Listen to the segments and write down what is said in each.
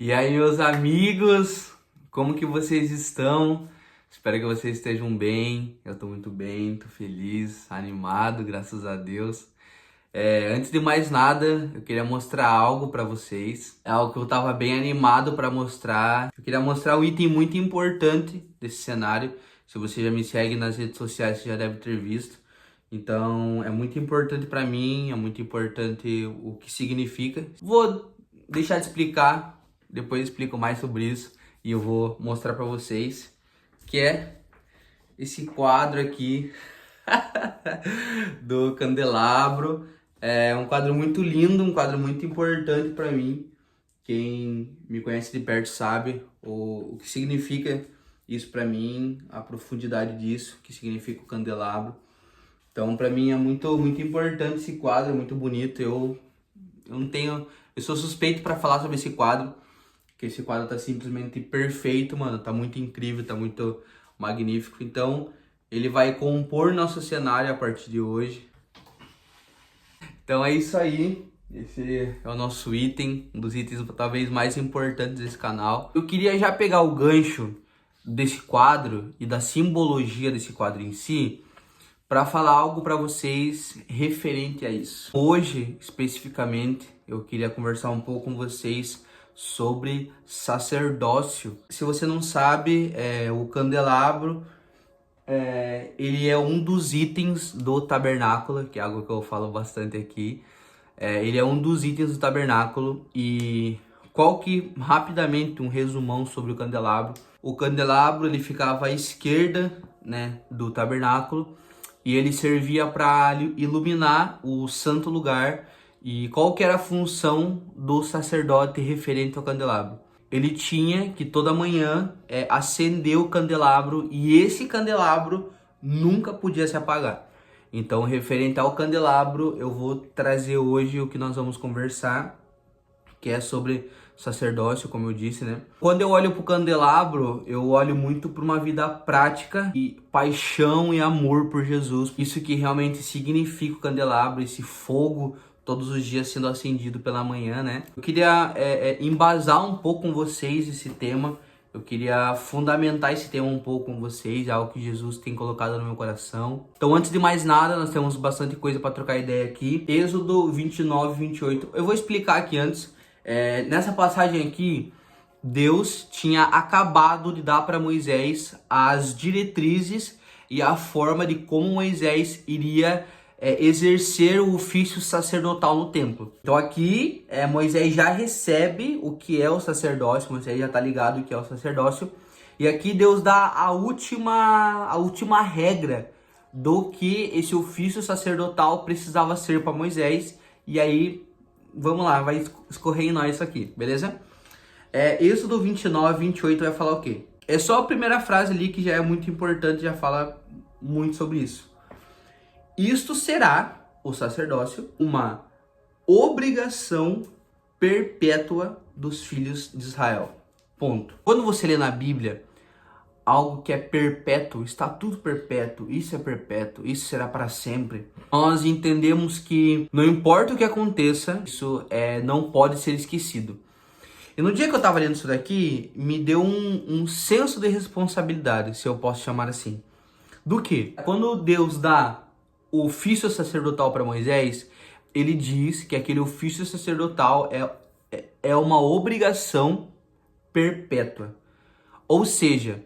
E aí, meus amigos, como que vocês estão? Espero que vocês estejam bem. Eu tô muito bem, tô feliz, animado, graças a Deus. Antes de mais nada, eu queria mostrar algo pra vocês. É algo que eu tava bem animado pra mostrar. Eu queria mostrar um item muito importante desse cenário. Se você já me segue nas redes sociais, você já deve ter visto. Então, é muito importante pra mim, é muito importante o que significa. Vou deixar de explicar, depois eu explico mais sobre isso e eu vou mostrar pra vocês, que é esse quadro aqui do candelabro. É um quadro muito lindo, um quadro muito importante pra mim. Quem me conhece de perto sabe o que significa isso pra mim, a profundidade disso, o que significa o candelabro. Então, pra mim é muito importante esse quadro, é muito bonito. Eu não tenho, eu sou suspeito pra falar sobre esse quadro, porque esse quadro tá simplesmente perfeito, mano. Tá muito incrível, tá muito magnífico. Então, ele vai compor nosso cenário a partir de hoje. Então é isso aí. Esse é o nosso item, um dos itens talvez mais importantes desse canal. Eu queria já pegar o gancho desse quadro e da simbologia desse quadro em si, para falar algo para vocês referente a isso. Hoje, especificamente, eu queria conversar um pouco com vocês sobre sacerdócio. Se você não sabe, o candelabro ele é um dos itens do tabernáculo, que é algo que eu falo bastante aqui. Ele é um dos itens do tabernáculo. E qual que, rapidamente, um resumão sobre o candelabro. O candelabro ele ficava à esquerda, né, do tabernáculo, e ele servia para iluminar o santo lugar. E qual que era a função do sacerdote referente ao candelabro? Ele tinha que toda manhã acender o candelabro, e esse candelabro nunca podia se apagar. Então, referente ao candelabro, eu vou trazer hoje o que nós vamos conversar, que é sobre sacerdócio, como eu disse, né? Quando eu olho para o candelabro, eu olho muito para uma vida prática e paixão e amor por Jesus. Isso que realmente significa o candelabro, esse fogo todos os dias sendo acendido pela manhã, né? Eu queria embasar um pouco com vocês esse tema. Eu queria fundamentar esse tema um pouco com vocês, algo que Jesus tem colocado no meu coração. Então, antes de mais nada, nós temos bastante coisa para trocar ideia aqui. Êxodo 29, 28. Eu vou explicar aqui antes. Nessa passagem aqui, Deus tinha acabado de dar para Moisés as diretrizes e a forma de como Moisés iria exercer o ofício sacerdotal no templo. Então aqui Moisés já recebe o que é o sacerdócio, Moisés já está ligado o que é o sacerdócio. E aqui Deus dá a última regra do que esse ofício sacerdotal precisava ser para Moisés. E aí, vamos lá, vai escorrer em nós isso aqui, beleza? Êxodo 29, 28 vai falar o quê? É só a primeira frase ali que já é muito importante, já fala muito sobre isso. Isto será, o sacerdócio, uma obrigação perpétua dos filhos de Israel. Ponto. Quando você lê na Bíblia algo que é perpétuo, está tudo perpétuo, isso é perpétuo, isso será para sempre, nós entendemos que não importa o que aconteça, isso não pode ser esquecido. E no dia que eu estava lendo isso daqui, me deu um senso de responsabilidade, se eu posso chamar assim. Do que? Quando Deus dá o ofício sacerdotal para Moisés, ele diz que aquele ofício sacerdotal é uma obrigação perpétua. Ou seja,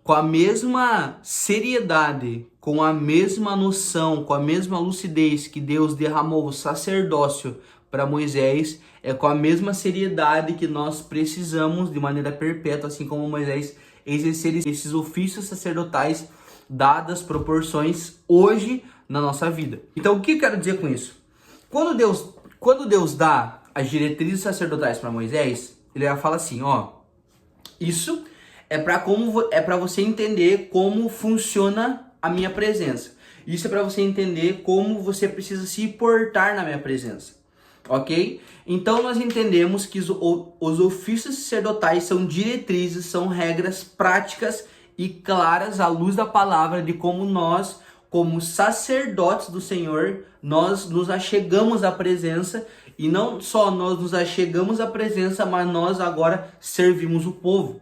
com a mesma seriedade, com a mesma noção, com a mesma lucidez que Deus derramou o sacerdócio para Moisés, é com a mesma seriedade que nós precisamos, de maneira perpétua, assim como Moisés, exercer esses ofícios sacerdotais, dadas as proporções hoje na nossa vida. Então, o que eu quero dizer com isso? Quando Deus dá as diretrizes sacerdotais para Moisés, ele já fala assim, ó, isso é para você entender como funciona a minha presença. Isso é para você entender como você precisa se portar na minha presença. Ok? Então nós entendemos que os ofícios sacerdotais são diretrizes, são regras práticas e claras à luz da palavra de como nós, como sacerdotes do Senhor, nós nos achegamos à presença E não só nós nos achegamos à presença, mas nós agora servimos o povo.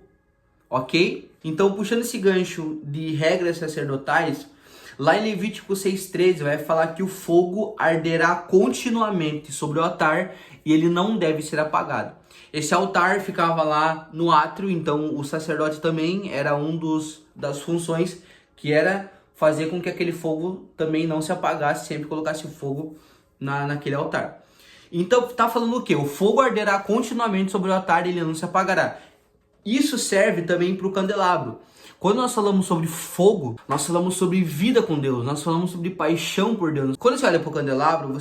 Ok? Então, puxando esse gancho de regras sacerdotais, lá em Levítico 6,13 vai falar que o fogo arderá continuamente sobre o altar e ele não deve ser apagado. Esse altar ficava lá no átrio, então o sacerdote também era das funções que era fazer com que aquele fogo também não se apagasse, sempre colocasse o fogo naquele altar. Então tá falando o quê? O fogo arderá continuamente sobre o altar e ele não se apagará. Isso serve também para o candelabro. Quando nós falamos sobre fogo, nós falamos sobre vida com Deus, nós falamos sobre paixão por Deus. Quando você olha para o candelabro,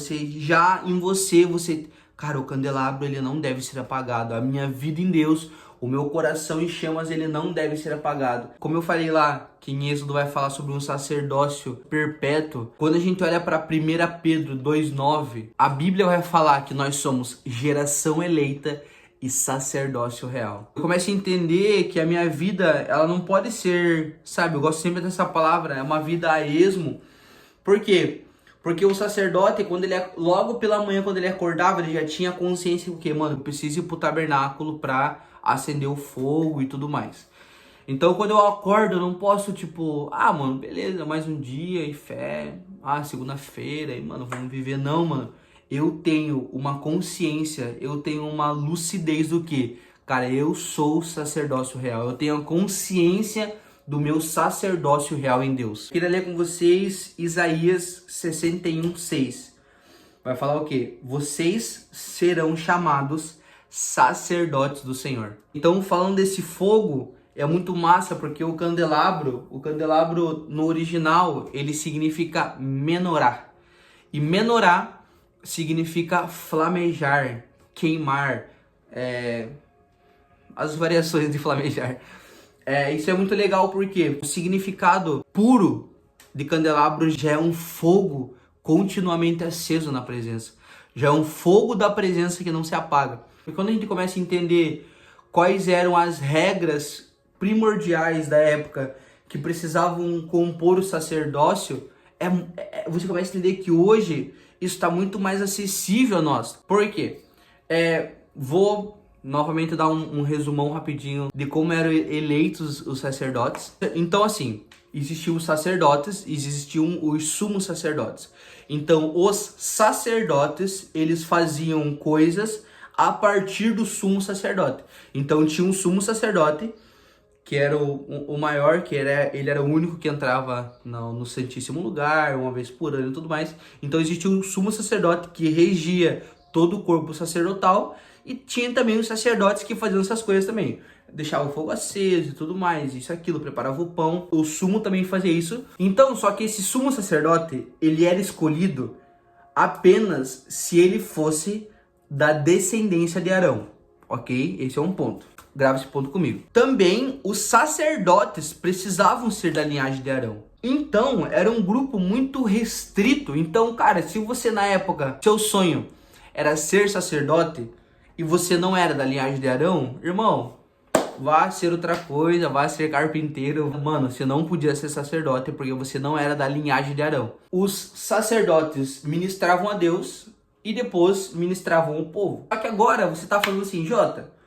cara, o candelabro ele não deve ser apagado. A minha vida em Deus, o meu coração em chamas, ele não deve ser apagado. Como eu falei lá, que em Êxodo vai falar sobre um sacerdócio perpétuo. Quando a gente olha para 1 Pedro 2,9, a Bíblia vai falar que nós somos geração eleita e sacerdócio real. Eu começo a entender que a minha vida, ela não pode ser, sabe, eu gosto sempre dessa palavra, é uma vida a esmo. Por quê? Porque o sacerdote, logo pela manhã, quando ele acordava, ele já tinha consciência do que, mano, eu preciso ir pro tabernáculo pra acender o fogo e tudo mais. Então, quando eu acordo, eu não posso, mano, beleza, mais um dia e fé, segunda-feira, e, mano, vamos viver. Não, mano. Eu tenho uma consciência, eu tenho uma lucidez do que, cara, eu sou o sacerdócio real. Eu tenho a consciência do meu sacerdócio real em Deus. Queria ler com vocês Isaías 61:6. Vai falar o quê? Vocês serão chamados sacerdotes do Senhor. Então, falando desse fogo, é muito massa porque o candelabro no original, ele significa menorá. E menorá significa flamejar, queimar, as variações de flamejar. Isso é muito legal porque o significado puro de candelabro já é um fogo continuamente aceso na presença. Já é um fogo da presença que não se apaga. E quando a gente começa a entender quais eram as regras primordiais da época que precisavam compor o sacerdócio, você começa a entender que hoje isso está muito mais acessível a nós. Por quê? Vou novamente dar um resumão rapidinho de como eram eleitos os sacerdotes. Então, assim, existiam os sacerdotes e existiam os sumos sacerdotes. Então, os sacerdotes, eles faziam coisas a partir do sumo sacerdote. Então, tinha um sumo sacerdote, que era o maior, ele era o único que entrava no Santíssimo Lugar, uma vez por ano e tudo mais. Então existia um sumo sacerdote que regia todo o corpo sacerdotal, e tinha também os sacerdotes que faziam essas coisas também. Deixava o fogo aceso e tudo mais, isso, aquilo, preparava o pão. O sumo também fazia isso. Então, só que esse sumo sacerdote, ele era escolhido apenas se ele fosse da descendência de Arão, ok? Esse é um ponto. Grava esse ponto comigo. Também os sacerdotes precisavam ser da linhagem de Arão. Então, era um grupo muito restrito. Então, cara, se você na época, seu sonho era ser sacerdote e você não era da linhagem de Arão, irmão, vá ser outra coisa, vá ser carpinteiro. Mano, você não podia ser sacerdote porque você não era da linhagem de Arão. Os sacerdotes ministravam a Deus e depois ministravam o povo. Só que agora você tá falando assim, Jota,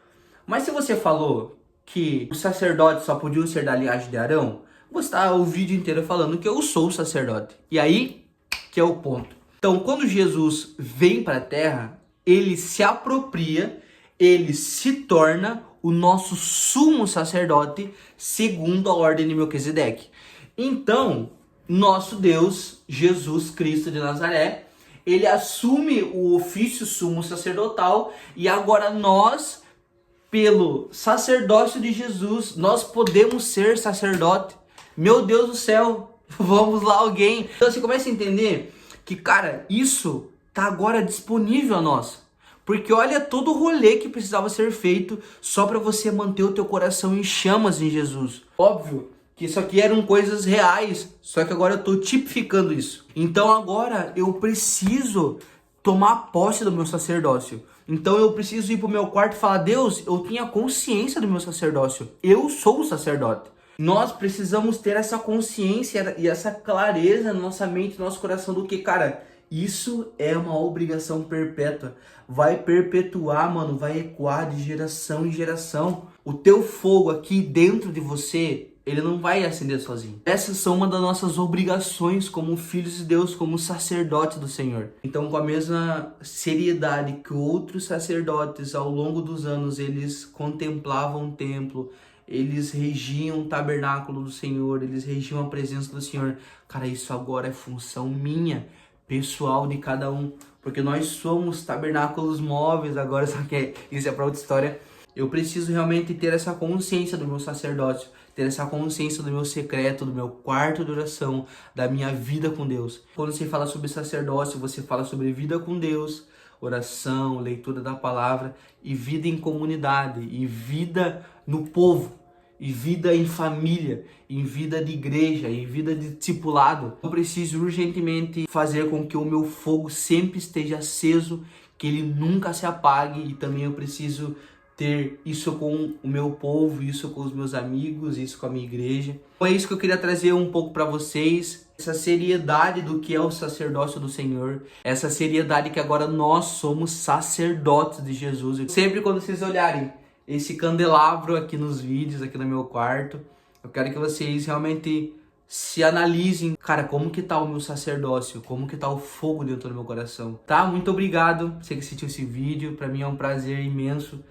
mas se você falou que os sacerdotes só podiam ser da linhagem de Arão, você está o vídeo inteiro falando que eu sou o sacerdote. E aí que é o ponto. Então, quando Jesus vem para a terra, ele se apropria, ele se torna o nosso sumo sacerdote segundo a ordem de Melquisedeque. Então, nosso Deus, Jesus Cristo de Nazaré, ele assume o ofício sumo sacerdotal e agora nós, pelo sacerdócio de Jesus, nós podemos ser sacerdote. Meu Deus do céu, vamos lá alguém. Então você começa a entender que, cara, isso tá agora disponível a nós. Porque olha todo o rolê que precisava ser feito só para você manter o teu coração em chamas em Jesus. Óbvio que isso aqui eram coisas reais, só que agora eu tô tipificando isso. Então agora eu preciso tomar posse do meu sacerdócio. Então eu preciso ir pro meu quarto e falar, Deus, eu tenho a consciência do meu sacerdócio. Eu sou o sacerdote. Nós precisamos ter essa consciência e essa clareza na nossa mente, no nosso coração do que, cara, Isso é uma obrigação perpétua. Vai perpetuar, mano, vai ecoar de geração em geração. O teu fogo aqui dentro de você, ele não vai acender sozinho. Essas são uma das nossas obrigações como filhos de Deus, como sacerdotes do Senhor. Então, com a mesma seriedade que outros sacerdotes ao longo dos anos, eles contemplavam o templo, eles regiam o tabernáculo do Senhor, eles regiam a presença do Senhor. Cara, isso agora é função minha, pessoal de cada um, porque nós somos tabernáculos móveis agora, só que isso é para outra história. Eu preciso realmente ter essa consciência do meu sacerdócio, ter essa consciência do meu secreto, do meu quarto de oração, da minha vida com Deus. Quando você fala sobre sacerdócio, você fala sobre vida com Deus, oração, leitura da palavra e vida em comunidade, e vida no povo, e vida em família, em vida de igreja, em vida de discipulado. Eu preciso urgentemente fazer com que o meu fogo sempre esteja aceso, que ele nunca se apague, e também eu preciso ter isso com o meu povo, isso com os meus amigos, isso com a minha igreja. Então é isso que eu queria trazer um pouco para vocês, essa seriedade do que é o sacerdócio do Senhor, essa seriedade que agora nós somos sacerdotes de Jesus. Sempre quando vocês olharem esse candelabro aqui nos vídeos, aqui no meu quarto, eu quero que vocês realmente se analisem, cara, como que tá o meu sacerdócio, como que tá o fogo dentro do meu coração, tá? Muito obrigado você que assistiu esse vídeo, pra mim é um prazer imenso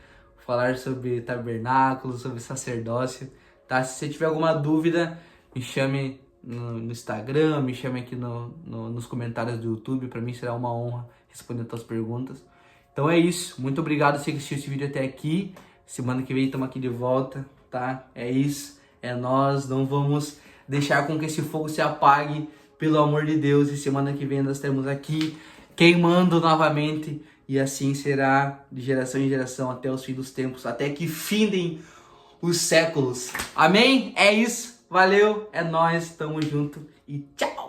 falar sobre tabernáculo, sobre sacerdócio, tá? Se você tiver alguma dúvida, me chame no Instagram, me chame aqui nos comentários do YouTube, pra mim será uma honra responder as tuas perguntas. Então é isso, muito obrigado você que assistiu esse vídeo até aqui. Semana que vem estamos aqui de volta, tá? É isso, é nós, não vamos deixar com que esse fogo se apague, pelo amor de Deus. E semana que vem nós estamos aqui queimando novamente, e assim será de geração em geração até os fins dos tempos, até que findem os séculos. Amém? É isso, valeu, é nós, tamo junto e tchau!